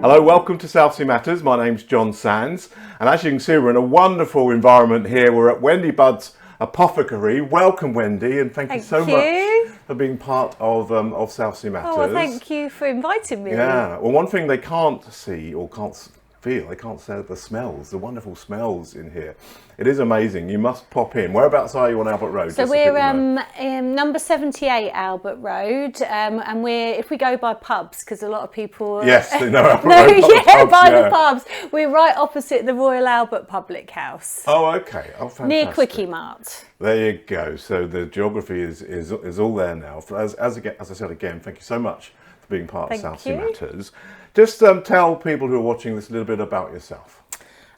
Hello, welcome to Southsea Matters. My name's John Sands, and as you can see, we're in a wonderful environment here. We're at Wendy Budd's Apothecary. Welcome, Wendy, and thank you so much for being part of Southsea Matters. Oh, well, thank you for inviting me. Yeah, well, one thing they can't see or can't feel, they can't say the smells, the wonderful smells in here. It is amazing. You must pop in. Whereabouts are you on Albert Road? So we're in number 78 Albert Road, and if we go by pubs, because a lot of people... Yes, they know Albert Road. The pubs. We're right opposite the Royal Albert Public House. Oh, okay. Oh, fantastic. Near Quickie Mart. There you go. So the geography is all there now. As I said again, thank you so much for being part of Southsea Matters. Just tell people who are watching this a little bit about yourself.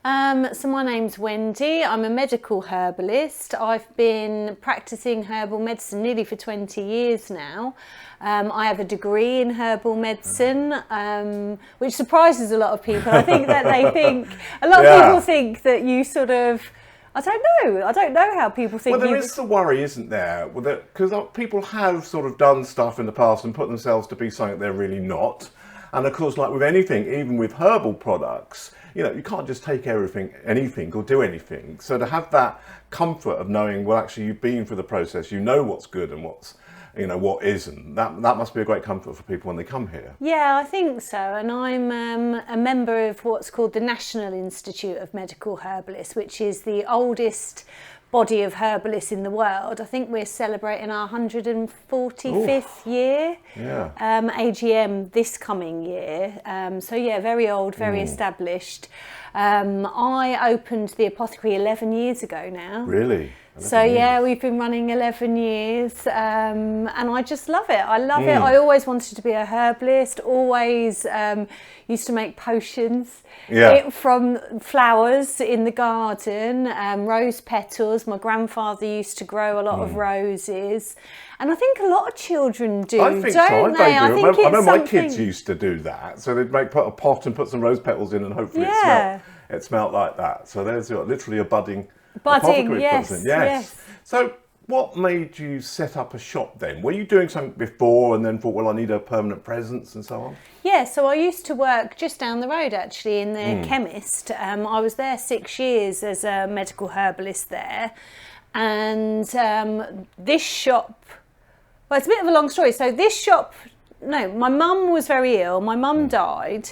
So my name's Wendy. I'm a medical herbalist. I've been practicing herbal medicine nearly for 20 years now. I have a degree in herbal medicine, which surprises a lot of people. I think that a lot of people think that you sort of, I don't know how people think. Well, there is the worry, isn't there? Because people have sort of done stuff in the past and put themselves to be something they're really not. And of course, like with anything, even with herbal products, you can't just take anything or do anything. So to have that comfort of knowing, well, actually you've been through the process, you know what's good and what's, what isn't, that must be a great comfort for people when they come here. Yeah, I think so. And I'm a member of what's called the National Institute of Medical Herbalists, which is the oldest body of herbalists in the world. I think we're celebrating our 145th year AGM this coming year. So yeah, very old, very established. I opened the Apothecary 11 years ago now. Really? So yeah, we've been running 11 years, and I just love it. I love it. I always wanted to be a herbalist, always used to make potions from flowers in the garden, rose petals. My grandfather used to grow a lot of roses, and I think a lot of children do, don't they? I know my kids used to do that. So they'd put a pot and put some rose petals in, and hopefully it smelled like that. So there's literally a budding, yes. So what made you set up a shop then? Were you doing something before and then thought, well, I need a permanent presence and so on? Yeah, so I used to work just down the road actually in the chemist. I was there 6 years as a medical herbalist there. And this shop, well, it's a bit of a long story. So this shop, my mum was very ill. My mum died.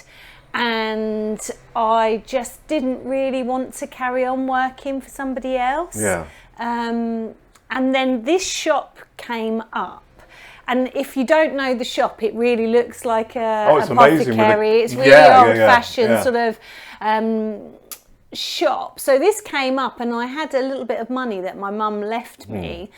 And I just didn't really want to carry on working for somebody else. Yeah. And then this shop came up. And if you don't know the shop, it really looks like a apothecary. It's really old-fashioned sort of shop. So this came up, and I had a little bit of money that my mum left me.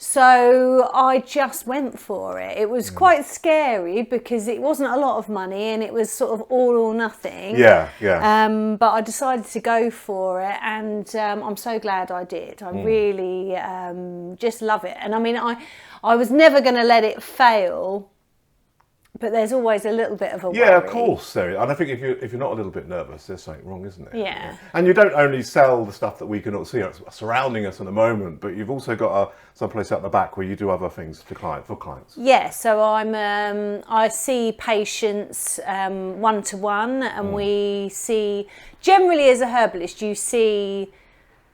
So I just went for it. It was quite scary because it wasn't a lot of money and it was sort of all or nothing. But I decided to go for it, and I'm so glad I did. I really just love it. And I mean, I was never going to let it fail. But there's always a little bit of a worry. Yeah, of course there is. And I think if you're not a little bit nervous, there's something wrong, isn't there? Yeah. And you don't only sell the stuff that we can all see surrounding us at the moment, but you've also got someplace out the back where you do other things for clients. Yeah, so I see patients one-to-one, and we see, generally as a herbalist, you see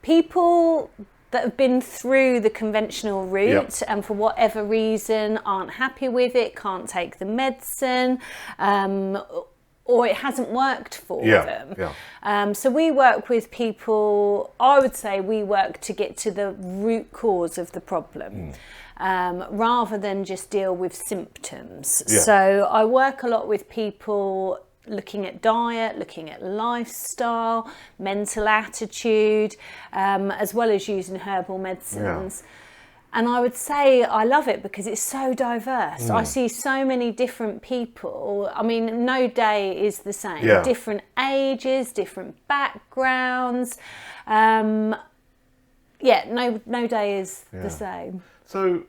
people that have been through the conventional route and for whatever reason aren't happy with it, can't take the medicine, or it hasn't worked for them. So we work with people, I would say we work to get to the root cause of the problem. Rather than just deal with symptoms. So I work a lot with people looking at diet, looking at lifestyle, mental attitude, as well as using herbal medicines. And I would say I love it because it's so diverse. I see so many different people. I mean, no day is the same. Different ages, different backgrounds. No day is the same. So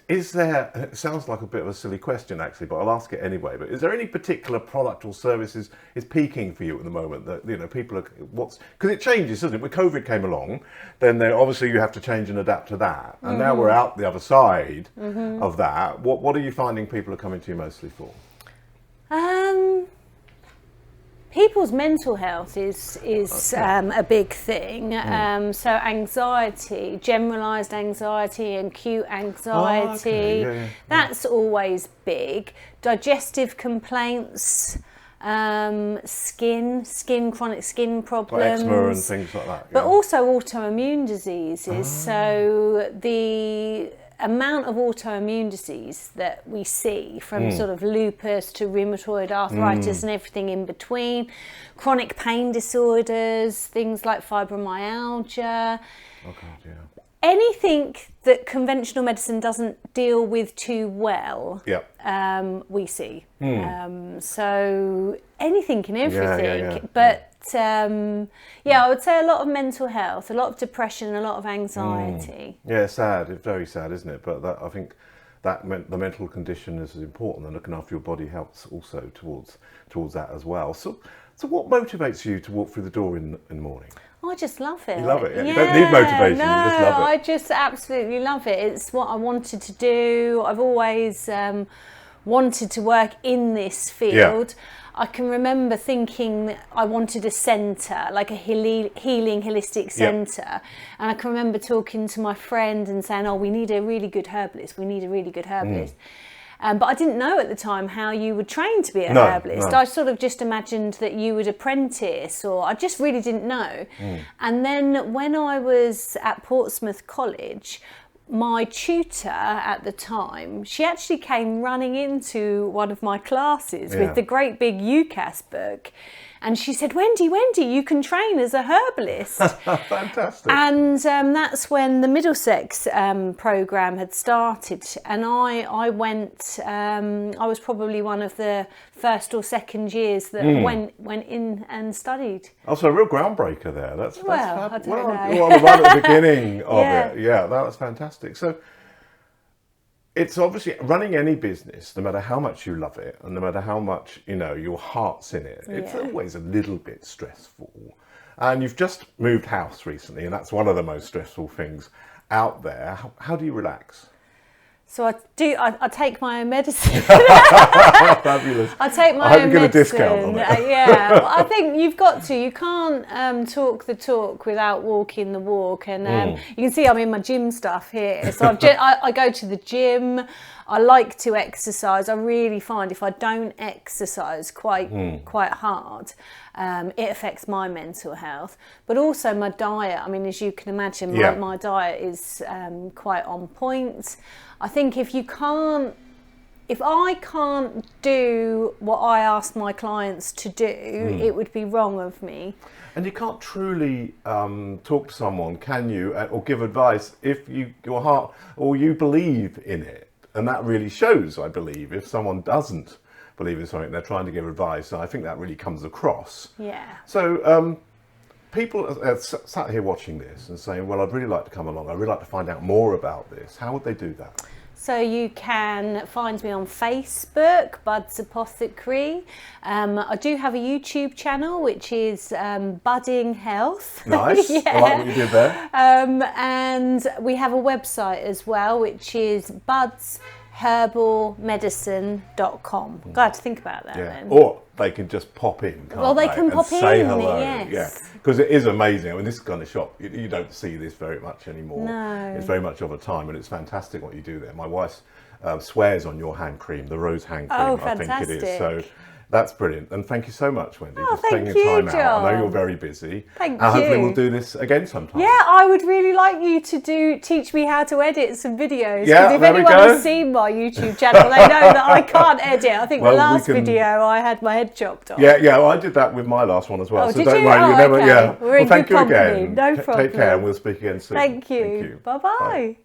is there, it sounds like a bit of a silly question actually, but I'll ask it anyway, but is there any particular product or services is peaking for you at the moment that, people are, because it changes, doesn't it? When COVID came along, then obviously you have to change and adapt to that. And now we're out the other side of that. What are you finding people are coming to you mostly for? people's mental health is a big thing. So anxiety, generalised anxiety, and acute anxiety, that's always big. Digestive complaints, chronic skin problems, eczema and things like that. But also autoimmune diseases. So the amount of autoimmune disease that we see, from sort of lupus to rheumatoid arthritis and everything in between, chronic pain disorders, things like fibromyalgia, anything that conventional medicine doesn't deal with too well, we see. So anything and everything. But I would say a lot of mental health, a lot of depression, a lot of anxiety. Yeah, sad. It's very sad, isn't it? But I think that the mental condition is as important, and looking after your body helps also towards that as well. So what motivates you to walk through the door in the morning? I just love it. You love it. Yeah. You don't need motivation. No, you just love it. I just absolutely love it. It's what I wanted to do. I've always wanted to work in this field. I can remember thinking that I wanted a centre, like a healing holistic centre. And I can remember talking to my friend and saying, we need a really good herbalist. We need a really good herbalist. But I didn't know at the time how you would train to be a herbalist. I sort of just imagined that you would apprentice, or I just really didn't know. And then when I was at Portsmouth College, my tutor at the time, she actually came running into one of my classes with the great big UCAS book. And she said, Wendy, you can train as a herbalist. Fantastic. And that's when the Middlesex programme had started. And I went, I was probably one of the first or second years that went in and studied. Oh, so a real groundbreaker there. That's I don't know. Right at the beginning of it. Yeah, that was fantastic. So it's obviously running any business, no matter how much you love it and no matter how much, your heart's in it, it's always a little bit stressful. And you've just moved house recently, and that's one of the most stressful things out there. How do you relax? So I take my own medicine. Fabulous. I take my own medicine. I hope you get a discount on it. Well, I think you've got to. You can't talk the talk without walking the walk. And you can see I'm in my gym stuff here. So I go to the gym. I like to exercise. I really find if I don't exercise quite hard, it affects my mental health. But also my diet. I mean, as you can imagine, my diet is quite on point. I think if I can't do what I ask my clients to do, it would be wrong of me. And you can't truly talk to someone, can you, or give advice if your heart or you believe in it. And that really shows, I believe, if someone doesn't believe in something, they're trying to give advice. And I think that really comes across. Yeah. So people are sat here watching this and saying, well, I'd really like to come along. I'd really like to find out more about this. How would they do that? So you can find me on Facebook, Bud's Apothecary. I do have a YouTube channel, which is Budding Health. Nice. I like what you did there. And we have a website as well, which is budsherbalmedicine.com. Glad to think about that then. Or they can just pop in, can't they can pop in, say hello. yes. Yeah, because it is amazing. I mean, this kind of shop, you don't see this very much anymore. No. It's very much of a time, and it's fantastic what you do there. My wife swears on your hand cream, the rose hand cream, I think it is. So that's brilliant. And thank you so much, Wendy, for taking the time out. I know you're very busy. Thank you. Hopefully we'll do this again sometime. Yeah, I would really like you to teach me how to edit some videos. Yeah, if anyone has seen my YouTube channel, they know that I can't edit. I think the last video I had my head chopped off. Yeah, well, I did that with my last one as well. Oh, so did don't you? worry, Okay. We're in good thank you company. again. No problem. Take care, and we'll speak again soon. Thank you. Bye-bye. Bye.